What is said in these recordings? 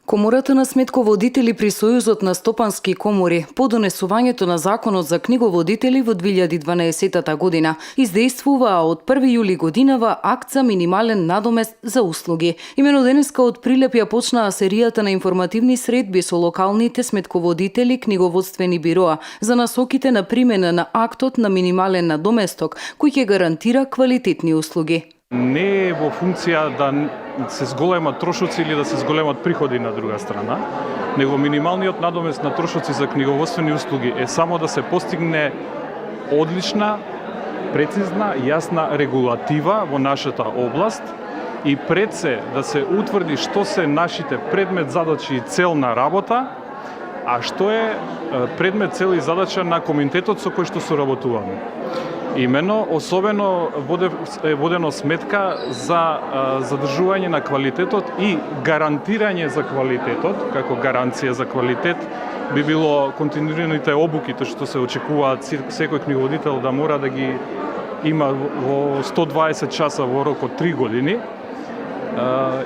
Комората на сметководители при Сојузот на стопански комори по донесувањето на Законот за книговодители во 2012 година издействуваа од 1 јули годинава акт за минимален надомест за услуги. Имено денеска од Прилеп ја почнаа серијата на информативни средби со локалните сметководители книговодствени бироа за насоките на примена на актот на минимален надоместок кој ќе гарантира квалитетни услуги. Не е во функција да се зголемат трошоци или да се зголемат приходи на друга страна, него минималниот надомест на трошоци за книговодствени услуги е само да се постигне одлична, прецизна, јасна регулатива во нашата област и пред се да се утврди што се нашите предмет, задачи и цел на работа, а што е предмет, цел и задача на комитетот со кој што соработуваме. Имено, особено е водено сметка за задржување на квалитетот и гарантирање за квалитетот, како гаранција за квалитет би било континуираните обуки, тоа што се очекуваат секој книговодител да мора да ги има во 120 часа во рок од 3 години.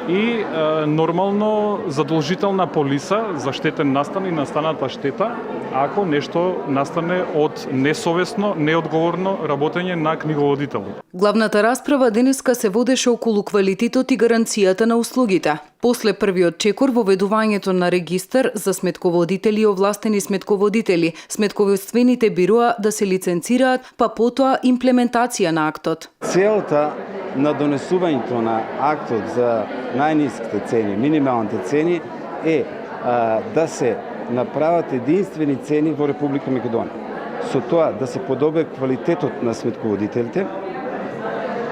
И нормално задолжителна полиса за штетен настан и настаната штета ако нешто настане од несовесно, неодговорно работење на книговодителот. Главната расправа денеска се водеше околу квалитетот и гаранцијата на услугите. После првиот чекор во ведувањето на регистар за сметководители и овластени сметководители, сметководствените бироа да се лиценцираат, па потоа имплементација на актот. Целта на донесувањето на актот за најниските цени, минималните цени е да се направат единствени цени во Република Македонија. Со тоа да се подобри квалитетот на сметководителите,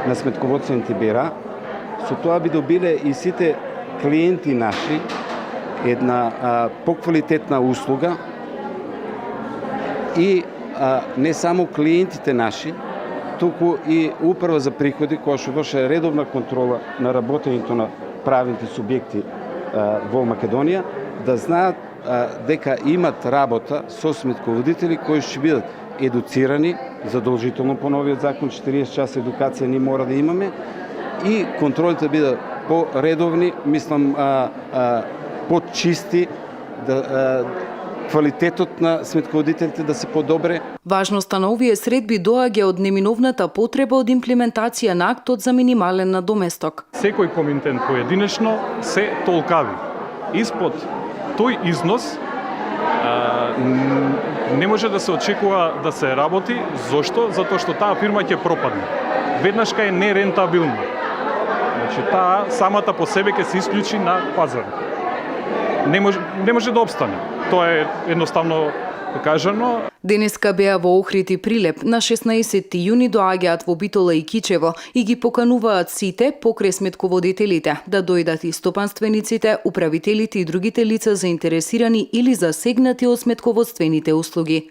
на сметководствените бира, со тоа би добиле и сите клиенти наши една поквалитетна услуга и не само клиентите наши, туку и Управа за приходи која што врши редовна контрола на работењето на правните субјекти во Македонија, да знаат дека имат работа со сметководители кои ќе бидат едуцирани, задолжително по новиот закон, 40 часа едукација ние мора да имаме, и контролите бидат по-редовни, мислам по-чисти, квалитетот на сметководителите да се подобре. Важноста на овие средби доаѓа од неминовната потреба од имплементација на актот за минимален надоместок. Секој комитент поединечно се толкави. Испод тој износ не може да се очекува да се работи. Зошто? Затоа што таа фирма ќе пропадне. Веднашка е нерентабилна. Значи, таа самата по себе ќе се исклучи на пазарот. Не може да обстане. Тоа е едноставно кажано. Денеска беа во Охрид и Прилеп, на 16 јуни доаѓаат во Битола и Кичево и ги покануваат сите покрај сметководителите да дојдат и стопанствениците, управителите и другите лица заинтересирани или засегнати од сметководствените услуги.